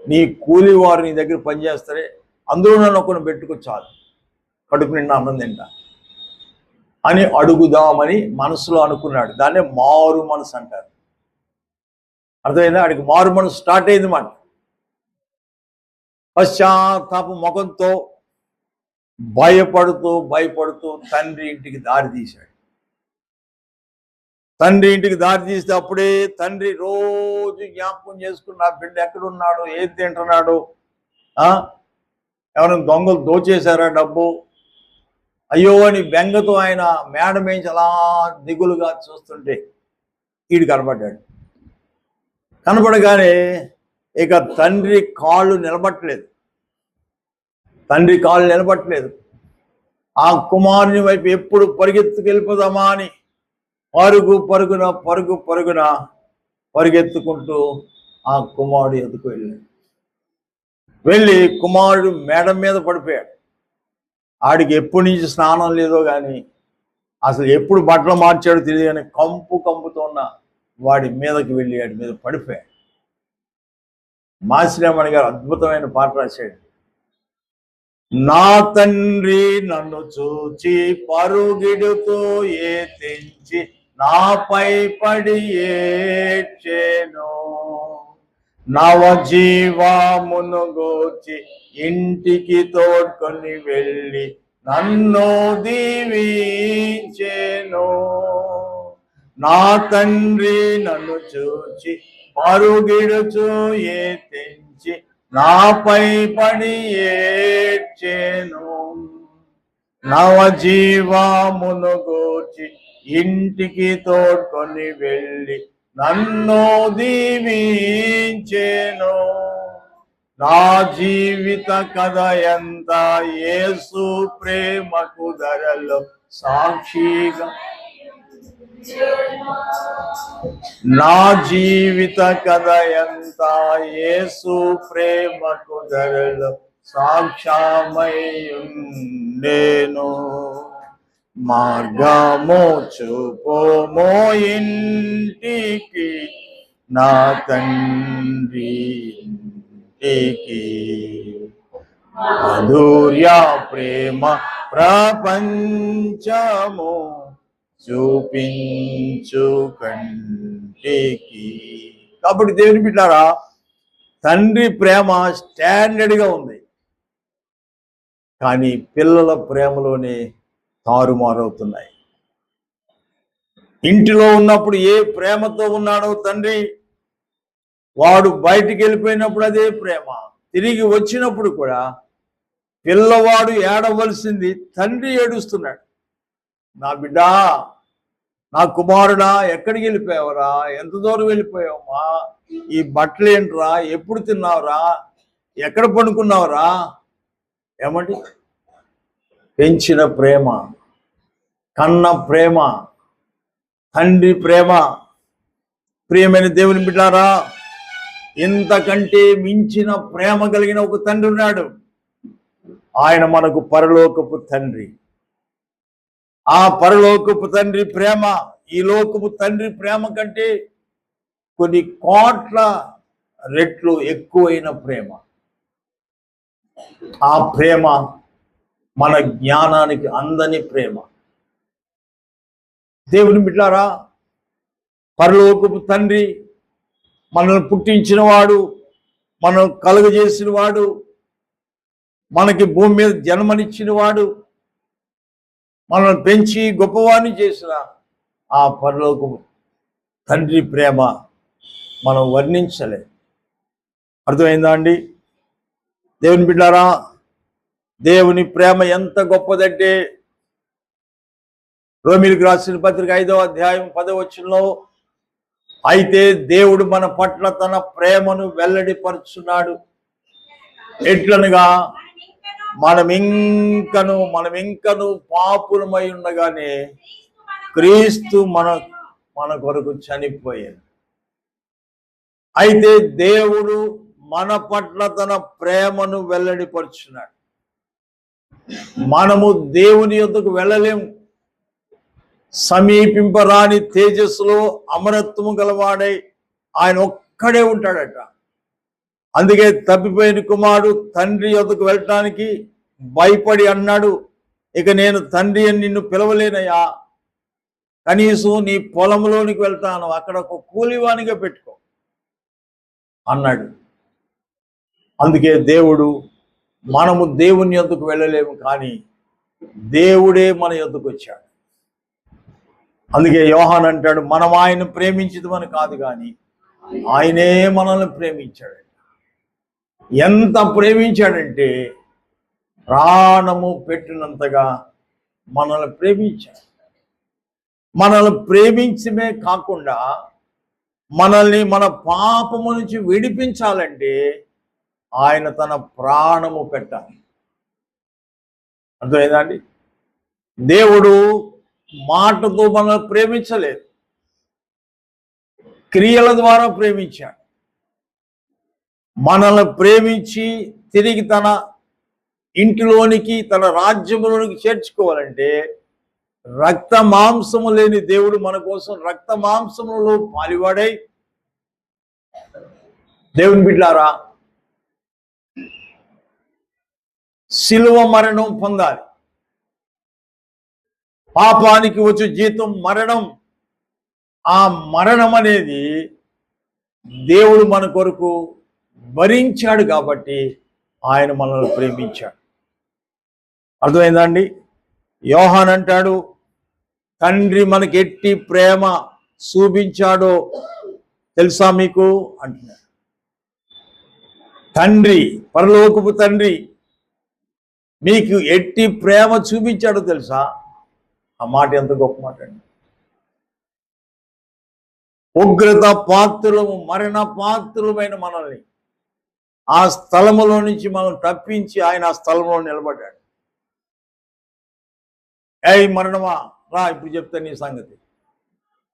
నీ కూలి వారు నీ దగ్గర పనిచేస్తారే, అందులో నన్ను ఒకరిని పెట్టుకో చాలు, కడుపు నిండా అన్నం తింటా. అని అడుగుదామని మనసులో అనుకున్నాడు. దాన్నే మారు మనసు అంటారు. అర్థమైందా? ఆడికి మారు మనసు స్టార్ట్ అయింది మాట. పశ్చాత్తాప ముఖంతో భయపడుతూ తండ్రి ఇంటికి దారి తీశాడు. తండ్రి ఇంటికి దారి తీస్తే అప్పుడే తండ్రి రోజు జ్ఞాపకం చేసుకుని నా బిడ్డ ఎక్కడున్నాడు, ఏం తింటున్నాడు, ఎవరైనా దొంగలు దోచేశారా డబ్బు, అయ్యో అని బెంగతో ఆయన మేడ మేంచి అలా దిగులుగా చూస్తుంటే ఈడు కనబడ్డాడు. కనబడగానే ఇక తండ్రి కాళ్ళు నిలబట్టలేదు. ఆ కుమారుని వైపు ఎప్పుడు పరిగెత్తుకెళ్ళిపోదామా అని పరుగున పరిగెత్తుకుంటూ ఆ కుమారుడు ఎదుకు వెళ్ళి కుమారుడు మేడ మీద పడిపోయాడు. ఆడికి ఎప్పటి నుంచి స్నానం లేదో కానీ అసలు ఎప్పుడు బట్టలు మార్చాడో తెలియదు కానీ కంపుతో ఉన్న వాడి మీదకి వెళ్ళి వాడి మీద పడిపోయాడు. మాసిరామణి గారు అద్భుతమైన పాట రాశాడు. నా తండ్రి నన్ను చూచి పరుగిడుతూ తెంచి నాపై పడి ఏడ్చెను, నవజీవమును గూర్చి ఇంటికి తోడ్కొని వెళ్ళి నన్ను దీవించెను. నా తండ్రి నన్ను చూచి పరుగిడుచు తెంచి నాపై పడి ఏడ్చెను, నవజీవమును గూర్చి ఇంటికి తోడ్కొని వెళ్ళి నన్ను దీవించెను. నా జీవిత కథ ఎంత యేసు ప్రేమకు ధరలో సాక్షిగా, నా జీవిత కథ ఎంత యేసు ప్రేమకు ధరలో సాక్ష్యమై ఉండెను. మార్గము చూపుము ఇంటికి, నా తండ్రి ఇంటికి, మధుర్య ప్రేమ ప్రపంచము చూపించు కంటికి. కాబట్టి దేవుని బిడ్డారా, తండ్రి ప్రేమ స్టాండర్డ్గా ఉంది, కానీ పిల్లల ప్రేమలోనే తారుమారవుతున్నాయి. ఇంటిలో ఉన్నప్పుడు ఏ ప్రేమతో ఉన్నాడో తండ్రి, వాడు బయటికి వెళ్ళిపోయినప్పుడు అదే ప్రేమ. తిరిగి వచ్చినప్పుడు కూడా పిల్లవాడు ఏడవలసింది తండ్రి ఏడుస్తున్నాడు. నా బిడ్డా, నా కుమారుడా, ఎక్కడికి వెళ్ళిపోయావురా, ఎంత దూరం వెళ్ళిపోయావమ్మా, ఈ బట్టలు ఏంట్రా, ఎప్పుడు తిన్నావురా, ఎక్కడ పడుకున్నావురా, ఏమండి? పెంచిన ప్రేమ, కన్న ప్రేమ, తండ్రి ప్రేమ. ప్రియమైన దేవుని బిడ్డారా, ఇంతకంటే మించిన ప్రేమ కలిగిన ఒక తండ్రి ఉన్నాడు. ఆయన మనకు పరలోకపు తండ్రి. ఆ పరలోకపు తండ్రి ప్రేమ ఈ లోకపు తండ్రి ప్రేమ కంటే కొన్ని కోట్ల రెట్లు ఎక్కువైన ప్రేమ. ఆ ప్రేమ మన జ్ఞానానికి అందని ప్రేమ. దేవుని బిడ్డారా, పరలోకపు తండ్రి మనల్ని పుట్టించిన వాడు, మనం కలుగజేసిన వాడు, మనకి భూమి మీద జన్మనిచ్చిన వాడు, మనల్ని పెంచి గొప్పవాణ్ణి చేసిన ఆ పరలోకపు తండ్రి ప్రేమ మనం వర్ణించలే. అర్థమైందా అండి? దేవుని బిడ్డారా, దేవుని ప్రేమ ఎంత గొప్పదంటే, రోమీయులకు రాసిన పత్రిక 5వ అధ్యాయం 10వ వచనంలో, అయితే దేవుడు మన పట్ల తన ప్రేమను వెల్లడిపరుచున్నాడు. ఎట్లనగా మనం ఇంకను పాపులమై ఉండగానే క్రీస్తు మన కొరకు చనిపోయాడు. అయితే దేవుడు మన పట్ల తన ప్రేమను వెల్లడిపరుచున్నాడు. మనము దేవుని యొద్దకు వెళ్ళలేము. సమీపింపరాని తేజస్సులో అమరత్వము గలవాడై ఆయన ఒక్కడే ఉంటాడట. అందుకే తప్పిపోయిన కుమారుడు తండ్రి యొద్దకు వెళ్ళటానికి భయపడి అన్నాడు, ఇక నేను తండ్రి అని నిన్ను పిలవలేనయ్యా, కనీసం నీ పొలంలోనికి వెళ్తాను, అక్కడ ఒక కూలివానిగా పెట్టుకో అన్నాడు. అందుకే దేవుడు, మనము దేవుని యొద్దకు వెళ్ళలేము, కానీ దేవుడే మన యొద్దకు వచ్చాడు. అందుకే యోహాన్ అంటాడు, మనం ఆయన ప్రేమించదమని కాదు, కానీ ఆయనే మనల్ని ప్రేమించాడు. ఎంత ప్రేమించాడంటే ప్రాణము పెట్టినంతగా మనల్ని ప్రేమించాడు. మనల్ని ప్రేమించమే కాకుండా మనల్ని మన పాపము నుంచి విడిపించాలంటే ఆయన తన ప్రాణము పెట్టాలి. అర్థమైందా అండి? దేవుడు మాటతో మనల్ని ప్రేమించలేదు, క్రియల ద్వారా ప్రేమించాడు. మనల్ని ప్రేమించి తిరిగి తన ఇంటిలోనికి, తన రాజ్యంలోనికి చేర్చుకోవాలంటే రక్త మాంసము లేని దేవుడు మన కోసం రక్త మాంసములలో పాలివాడై, దేవుని బిడ్డలారా, శిలువ మరణం పొందాలి. పాపానికి వచ్చే జీతం మరణం. ఆ మరణం అనేది దేవుడు మన కొరకు భరించాడు కాబట్టి ఆయన మనల్ని ప్రేమించాడు. అర్థమైందా అండి? యోహాన్ అంటాడు, తండ్రి మనకి ఎట్టి ప్రేమ చూపించాడో తెలుసా మీకు అంటున్నాడు. తండ్రి, పరలోకపు తండ్రి మీకు ఎట్టి ప్రేమ చూపించాడో తెలుసా? ఆ మాట ఎంత గొప్ప మాట అండి. ఉగ్రత పాత్రులము, మరణ పాత్రులమైన మనల్ని ఆ స్థలములో నుంచి మనం తప్పించి ఆయన ఆ స్థలంలో నిలబడ్డాడు. ఏయ్ మరణమా రా, ఇప్పుడు చెప్తా నీ సంగతి.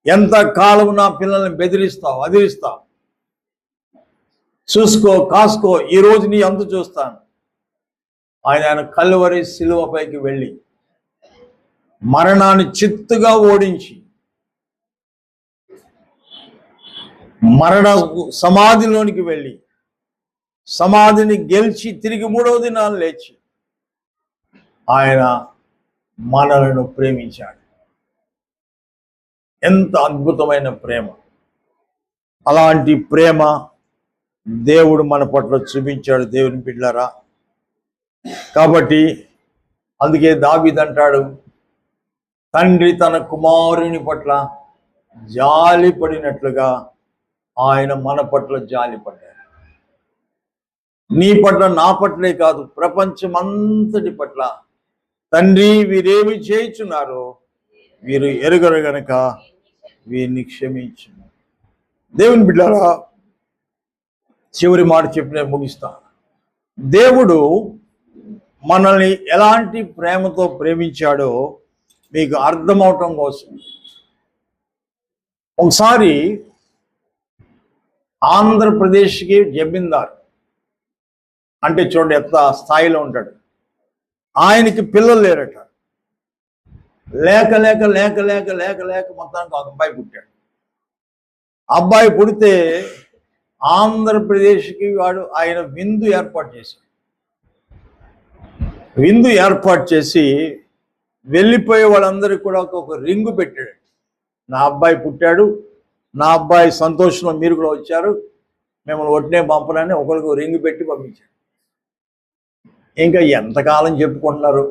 ఎంత కాలం నా పిల్లల్ని బెదిరిస్తావు, అదిరిస్తావు, చూసుకో, కాసుకో, ఈరోజు నీ అంతు చూస్తాను. ఆయన కల్వరి శిలువపైకి వెళ్ళి మరణాన్ని చిత్తుగా ఓడించి మరణ సమాధిలోనికి వెళ్ళి సమాధిని గెలిచి తిరిగి 3వ దినాలు లేచి ఆయన మనలను ప్రేమించాడు. ఎంత అద్భుతమైన ప్రేమ! అలాంటి ప్రేమ దేవుడు మన పట్ల చూపించాడు, దేవుని బిడ్డలారా. కాబట్టి అందుకే దావీదు అంటాడు, తండ్రి తన కుమారుని పట్ల జాలి పడినట్లుగా ఆయన మన పట్ల జాలి పడ్డాడు. నీ పట్ల, నా పట్లే కాదు, ప్రపంచమంతటి పట్ల. తండ్రి, వీరేమి చేయుచున్నారో వీరు ఎరుగరు గనక వీరిని క్షమించు. దేవుని బిడ్డలారా, చివరి మాట చెప్పిన ముగిస్తాను. దేవుడు మనల్ని ఎలాంటి ప్రేమతో ప్రేమించాడో మీకు అర్థమవటం కోసం ఒకసారి ఆంధ్రప్రదేశ్కి జమీందార్ అంటే చూడండి ఎంత స్థాయిలో ఉంటాడు. ఆయనకి పిల్లలు లేరట. లేక లేక లేక లేక లేక లేక మొత్తానికి ఒక అబ్బాయి పుట్టాడు. అబ్బాయి పుడితే ఆంధ్రప్రదేశ్కి ఆయన విందు ఏర్పాటు చేశాడు. విందు ఏర్పాటు చేసి వెళ్ళిపోయే వాళ్ళందరికీ కూడా ఒక రింగు పెట్టాడు. నా అబ్బాయి పుట్టాడు, నా అబ్బాయి సంతోషంలో మీరు కూడా వచ్చారు, మిమ్మల్ని ఒట్టినే పంపనని ఒకరికి రింగు పెట్టి పంపించాడు. ఇంకా ఎంతకాలం చెప్పుకుంటున్నారు,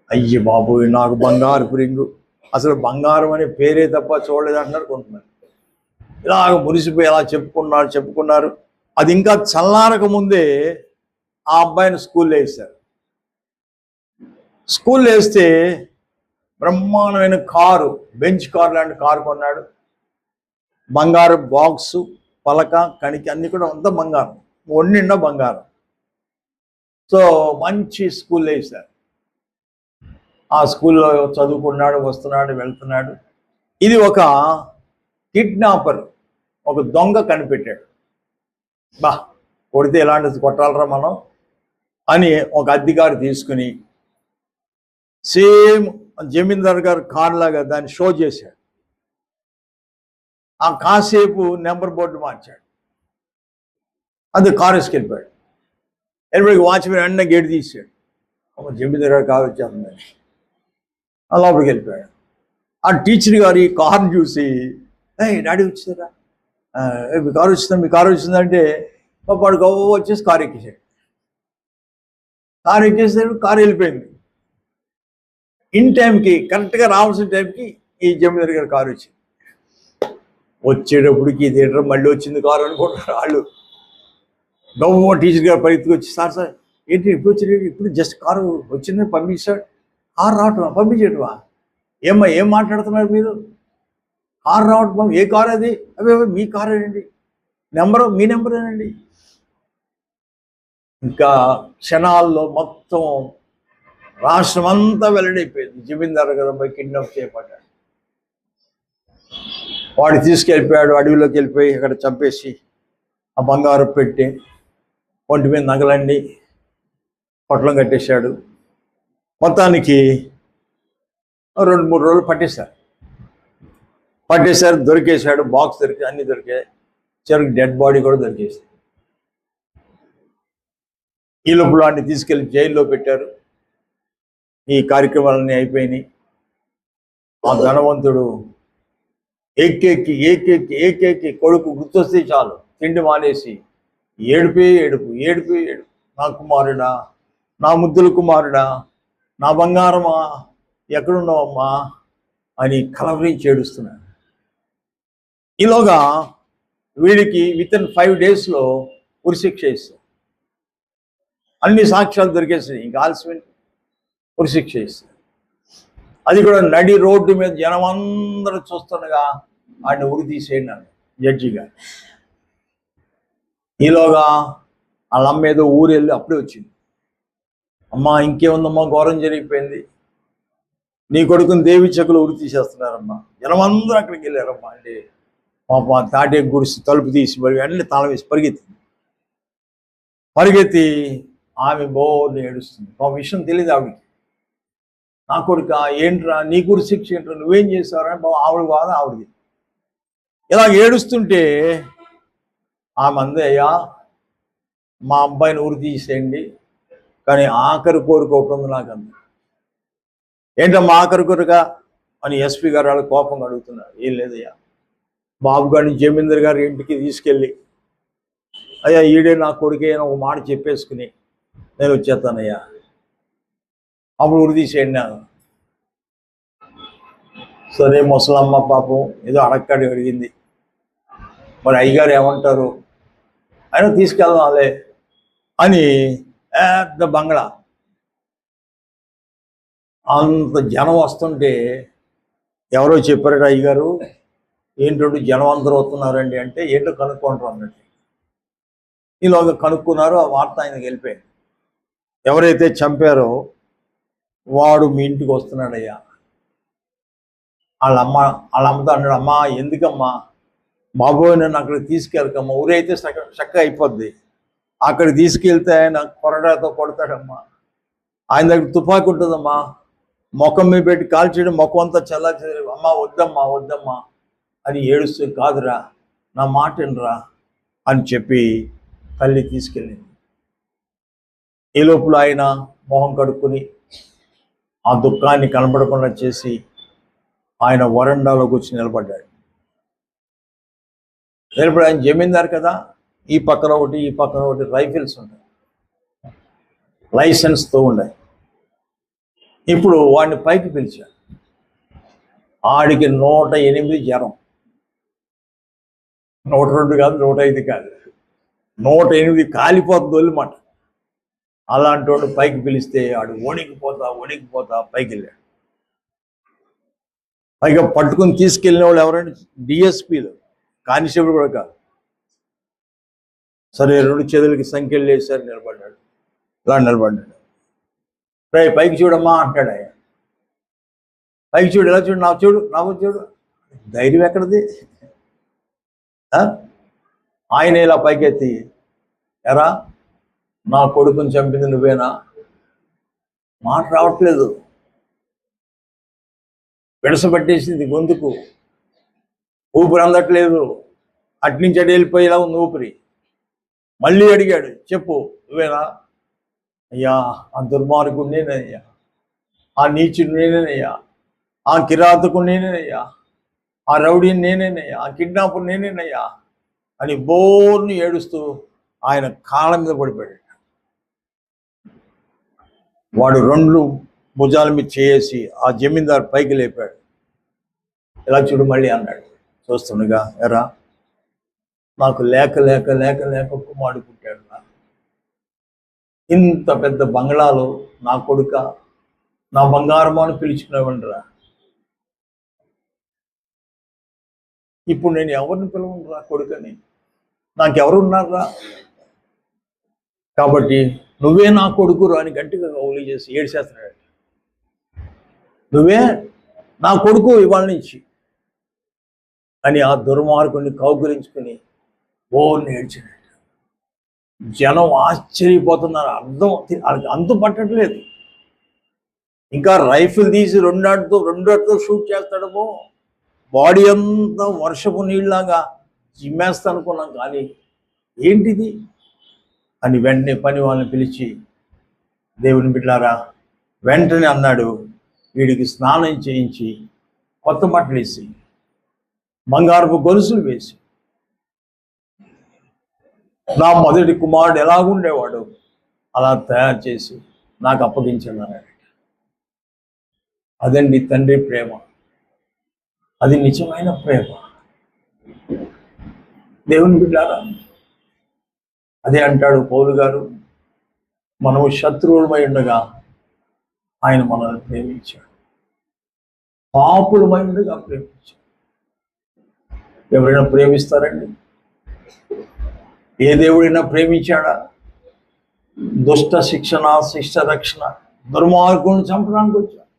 అయ్యి బాబు నాకు బంగారపు రింగు, అసలు బంగారం అనే పేరే తప్ప చూడలేదు అంటున్నారు కొంటున్నారు. ఇలాగ మురిసిపోయి ఎలా చెప్పుకున్నారు. అది ఇంకా చల్లారక ముందే ఆ అబ్బాయిని స్కూల్లో వేశారు. స్కూల్లో వేస్తే బ్రహ్మాండమైన కారు, బెంచ్ కారు లాంటి కారు కొన్నాడు. బంగారు బాక్సు, పలక, కణికి అన్ని కూడా అంతా బంగారం, ఒండిన్న బంగారం. సో మంచి స్కూల్లో వేశారు. ఆ స్కూల్లో చదువుకున్నాడు, వస్తున్నాడు, వెళ్తున్నాడు. ఇది ఒక కిడ్నాపర్, ఒక దొంగ కనిపెట్టాడు. బా కొడితే ఎలాంటిది కొట్టాలరా మనం అని ఒక అధికారి తీసుకుని సేమ్ జమీందార్ గారు కార్ లాగా దాన్ని షో చేశాడు. ఆ కాసేపు నెంబర్ బోర్డు మార్చాడు. అది కారు వేసుకెళ్ళిపోయాడు. వెళ్ళిపోయి వాచ్మెన్ వెంటనే గేట్ తీసాడు. జమీందార్ గారు కారు వచ్చేస్తుందని లోపలికి వెళ్ళిపోయాడు. ఆ టీచర్ గారు ఈ కారుని చూసి, డాడీ వచ్చారా, మీ కారు వచ్చిందా, మీ కారు వచ్చిందంటే వాడు గవ్వ వచ్చేసి కారు ఎక్కేసాడు. కారు ఎక్కేసాడు, కారు వెళ్ళిపోయింది. ఇన్ టైంకి కరెక్ట్గా రావాల్సిన టైంకి ఈ జమీందార్ గారి కారు వచ్చింది. వచ్చేటప్పటికి థియేటర్ మళ్ళీ వచ్చింది కారు అనుకుంటారు వాళ్ళు. గవ్వ టీచర్ గారు పరిగెత్తుకు వచ్చి, సార్ ఏంటి ఇప్పుడు వచ్చి, ఇప్పుడు జస్ట్ కారు వచ్చిందని పంపించాడు. కారు రావటమా, పంపించేటవా, ఏమ్మా ఏం మాట్లాడుతున్నారు మీరు, కారు రావటం, ఏ కారు అది, అవి మీ కారేనండి, మీ నెంబరేనండి. ఇంకా క్షణాల్లో మొత్తం రాష్ట్రం అంతా వెల్లడైపోయింది, జమీందారు గారు కిడ్నాప్ చేయబడ్డాడు. వాడు తీసుకెళ్ళిపోయాడు, అడవిలోకి వెళ్ళిపోయి అక్కడ చంపేసి ఆ బంగారు పెట్టి ఒంటి మీద నగలండి పొట్లం కట్టేశాడు. మొత్తానికి 2-3 రోజులు పట్టేశారు, దొరికేశాడు. బాక్స్ అన్ని దొరికాయి, చివరికి డెడ్ బాడీ కూడా దొరికేసింది. ఈ లోపల వాడిని తీసుకెళ్ళి జైల్లో పెట్టారు. ఈ కార్యక్రమాలన్నీ అయిపోయినాయి. ఆ ధనవంతుడు ఏకేకి కొడుకు గుర్తొస్తే చాలు తిండి మానేసి ఏడుపు, నా కుమారుడా, నా ముద్దుల కుమారుడా, నా బంగారమా, ఎక్కడున్నావమ్మా అని కలవరించి ఏడుస్తున్నాడు. ఈలోగా వీడికి వితిన్ 5 daysలో ఉరిశిక్ష ఇస్తారు. అన్ని సాక్ష్యాలు దొరికేసాయి, ఇంకా ఆలస్యం ఉరిశిక్ష ఇస్తారు. అది కూడా నడి రోడ్డు మీద జనం అందరూ చూస్తుండగా వాడిని ఉరి తీసేయండి అన్నాడు జడ్జి గారు. ఈలోగా వాళ్ళ అమ్మ ఏదో ఊరు వెళ్ళి అప్పుడే వచ్చింది. అమ్మా ఇంకేముందమ్మా, ఘోరం జరిగిపోయింది, నీ కొడుకుని దేవి చెక్కులు ఉరి తీసేస్తున్నారమ్మా. జనం అందరూ అక్కడికి వెళ్ళారమ్మా అంటే పాప తాటే గుడిసి తలుపు తీసి వెంటనే తాళం వేసి పరిగెత్తి ఆమె బోర్ని ఏడుస్తుంది. ఆ విషయం తెలియదు ఆవిడికి. నా కొడుక ఏంట్రా, నీ గురి శిక్ష ఏంట్రా, నువ్వేం చేసావురా ఆవిడ బాధ ఆవిడది. ఇలా ఏడుస్తుంటే ఆమె అంది, అయ్యా మా అబ్బాయిని ఊరి తీసేయండి, కానీ ఆఖరి కోరిక ఒకటి ఉంది నాకు అంది. ఏంటమ్మా ఆఖరి కోరిక అని ఎస్పీ గారు వాళ్ళ కోపంగా అడుగుతున్నారు. ఏం లేదయ్యా, బాబు గారిని జమీందార్ గారి ఇంటికి తీసుకెళ్ళి, అయ్యా ఈడే నా కొడుకే అని ఒక మాట చెప్పేసుకుని నేను వచ్చేస్తానయ్యా, అప్పుడు ఉరి తీసేయండి. సరే ముసలమ్మ పాపం ఏదో అడిగింది, మరి అయ్యగారు ఏమంటారు, అయినా తీసుకెళ్దాంలే అని పెద్ద బంగ్లా అంత జనం వస్తుంటే ఎవరో చెప్పారట, అయ్యగారు ఏంటంటే జనం అందరూ వస్తున్నారండి అంటే, ఏంటో కనుక్కుంటారు అన్నట్టు. ఈలోగా కనుక్కున్నారు, ఆ వార్త ఆయనకి వెళ్ళిపోయింది. ఎవరైతే చంపారో వాడు మీ ఇంటికి వస్తున్నాడయ్యా. వాళ్ళ అమ్మతో అన్నాడు, అమ్మా ఎందుకమ్మా బాబోయ్ నన్ను అక్కడికి తీసుకెళ్ళకమ్మా, ఊరైతే చక్కగా అయిపోద్ది, అక్కడికి తీసుకెళ్తే ఆయన కొరడాతో కొడతాడమ్మా, ఆయన దగ్గర తుపాకి ఉంటుందమ్మా, ముఖం మీద పెట్టి కాల్చేయడం, ముఖం అంతా చల్లార్చేది, అమ్మా వద్దమ్మా అని ఏడుస్తూ, కాదురా నా మాట వినరా అని చెప్పి తల్లి తీసుకెళ్ళింది. ఈ లోపల ఆయన మొహం కడుక్కుని ఆ దుఃఖాన్ని కనబడకుండా చేసి ఆయన వరండాలోకి వచ్చి నిలబడి ఆయన జమీందారు కదా, ఈ పక్కన ఒకటి రైఫిల్స్ ఉంటాయి, లైసెన్స్తో ఉన్నాయి. ఇప్పుడు వాడిని పైకి పిలిచాడు. ఆడికి 108 జ్వరం, 102 కాదు, 105 కాదు, 108 కాలిపోతుంది మాట. అలాంటి వాడు పైకి పిలిస్తే ఆడు వణికిపోతా పైకి వెళ్ళాడు. పైగా పట్టుకుని తీసుకెళ్ళిన వాళ్ళు ఎవరంటే డిఎస్పీలు, కానిస్టేబుల్ కూడా కాదు. సరే 2 చేతులకి సంఖ్యలు వేసారు, నిలబడ్డాడు. పైకి చూడమ్మా అంటాడు ఆయన. పైకి చూడు, ఎలా చూడు, నాకు చూడు, ధైర్యం ఎక్కడిది? ఆయన ఇలా పైకెత్తి, ఎరా నా కొడుకుని చంపింది నువ్వేనా? మాట రావట్లేదు, విడసపట్టేసింది గొంతుకు, ఊపిరి అందట్లేదు, అట్నుంచి అడి వెళ్ళిపోయేలా ఉంది ఊపిరి. మళ్ళీ అడిగాడు, చెప్పు నువ్వేనా? అయ్యా ఆ దుర్మార్గుడు నేనయ్యా, ఆ నీచుడు నేనేనయ్యా, ఆ కిరాతకుడు నేనేనయ్యా, ఆ రౌడీని నేనేనయ్యా, ఆ కిడ్నాపర్ నేనేనయ్యా అని బోర్ని ఏడుస్తూ ఆయన కాళ్ళ మీద పడిపోయాడు. వాడు రెండు భుజాల మీద చేసి ఆ జమీందారు పైకి లేపాడు. ఇలా చూడు మళ్ళీ అన్నాడు చూస్తుండగా, ఎరా నాకు లేక లేక లేక లేక కుమారుడు పుట్టాడు. ఇంత పెద్ద బంగ్లాలో నా కొడుక, నా బంగారమా అని పిలుచుకునేవండిరా. ఇప్పుడు నేను ఎవరిని పిలవనురా కొడుకని, నాకెవరున్నారా? కాబట్టి నువ్వే నా కొడుకురా అని గట్టిగా కౌలు చేసి ఏడ్చేస్తున్నాడు. నువ్వే నా కొడుకు ఇవాళ నుంచి అని ఆ దుర్మార్గుని కౌగులించుకుని ఓర్ని ఏడ్చాడు. జనం ఆశ్చర్యపోతున్నారు, అంతు పట్టట్లేదు. ఇంకా రైఫిల్ తీసి రెండుతో షూట్ చేస్తాడేమో, బాడీ అంతా వర్షపు నీళ్ళలాగా జిమ్మేస్తా అనుకున్నాం, కానీ ఏంటిది అని వెంటనే పని వాళ్ళని పిలిచి, దేవుని బిడ్డలారా, వెంటనే అన్నాడు, వీడికి స్నానం చేయించి కొత్త బట్టలు వేసి బంగారపు గొలుసులు వేసి, నా మొదటి కుమారుడు ఎలాగుండేవాడు అలా తయారు చేసి నాకు అప్పగించాను అన్నాడు. అదండి తండ్రి ప్రేమ, అది నిజమైన ప్రేమ. దేవుని బిడ్డారా, అదే అంటాడు పౌలు గారు, మనము శత్రువులమై ఉండగా ఆయన మనల్ని ప్రేమించాడు, పాపులమై ఉండగా ప్రేమించాడు. ఎవరైనా ప్రేమిస్తారండి? ఏ దేవుడైనా ప్రేమించాడా? దుష్ట శిక్షణ, శిష్ట రక్షణ, దుర్మార్గులను చంపడానికి వచ్చాడు.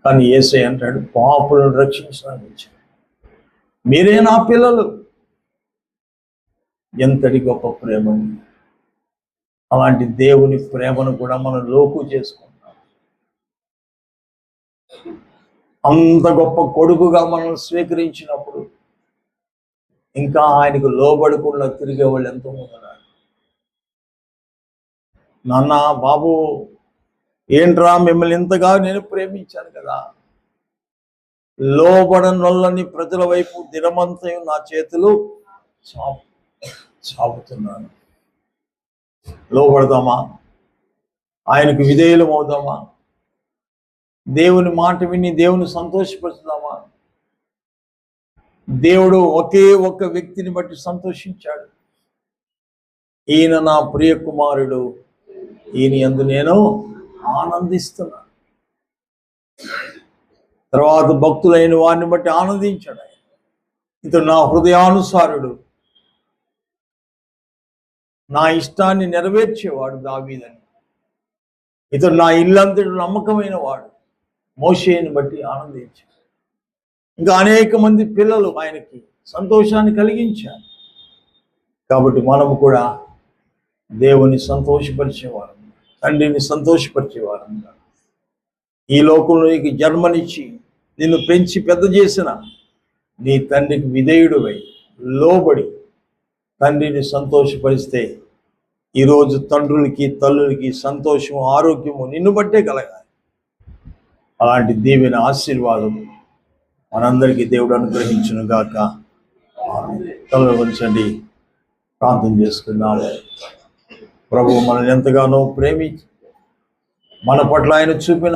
కానీ యేసయ్య అంటాడు, పాపులను రక్షించడానికి వచ్చాడు. మీరే నా పిల్లలు. ఎంతటి గొప్ప ప్రేమ! అలాంటి దేవుని ప్రేమను కూడా మనం లోకు చేసుకుంటాం. అంత గొప్ప కొడుకుగా మనం స్వీకరించినప్పుడు ఇంకా ఆయనకు లోబడకుండా తిరిగే వాళ్ళు ఎంతో ఉన్నారు. నాన్న, బాబు, ఏంట్రా మిమ్మల్ని ఇంతగా నేను ప్రేమించాను కదా, లోబడనొల్లని ప్రజల వైపు దినమంతయు నా చేతులు చాపుతున్నాను. లోబడదామా? ఆయనకు విధేయులం అవుదామా? దేవుని మాట విని దేవుని సంతోషపరుచుదామా? దేవుడు ఒకే ఒక్క వ్యక్తిని బట్టి సంతోషించాడు. ఈయన నా ప్రియ కుమారుడు, ఈయన యందు నేను ఆనందిస్తున్నా. తర్వాత భక్తులైన వారిని బట్టి ఆనందించాడు. ఆయన ఇతడు నా హృదయానుసారుడు, నా ఇష్టాన్ని నెరవేర్చేవాడు దావీదని. ఇతడు నా ఇల్లంతటి నమ్మకమైన వాడు, మోషేని బట్టి ఆనందించాడు. ఇంకా అనేక మంది పిల్లలు ఆయనకి సంతోషాన్ని కలిగించారు. కాబట్టి మనము కూడా దేవుని సంతోషపరిచేవారు, తండ్రిని సంతోషపరిచేవారు. ఈ లోకంలో నీకు జన్మనిచ్చి నిన్ను పెంచి పెద్ద చేసిన నీ తండ్రికి విధేయుడివై లోబడి తండ్రిని సంతోషపరిస్తే ఈరోజు తండ్రులకి తల్లులకి సంతోషము, ఆరోగ్యము నిన్ను బట్టే కలగాలి. అలాంటి దీవెన, ఆశీర్వాదం మనందరికీ దేవుడు అనుగ్రహించును గాక. తలలో ఉంచండి, ప్రార్థన చేసుకుందాము. ప్రభువు మనల్ని ఎంతగానో ప్రేమించి మన పట్ల ఆయన చూపిన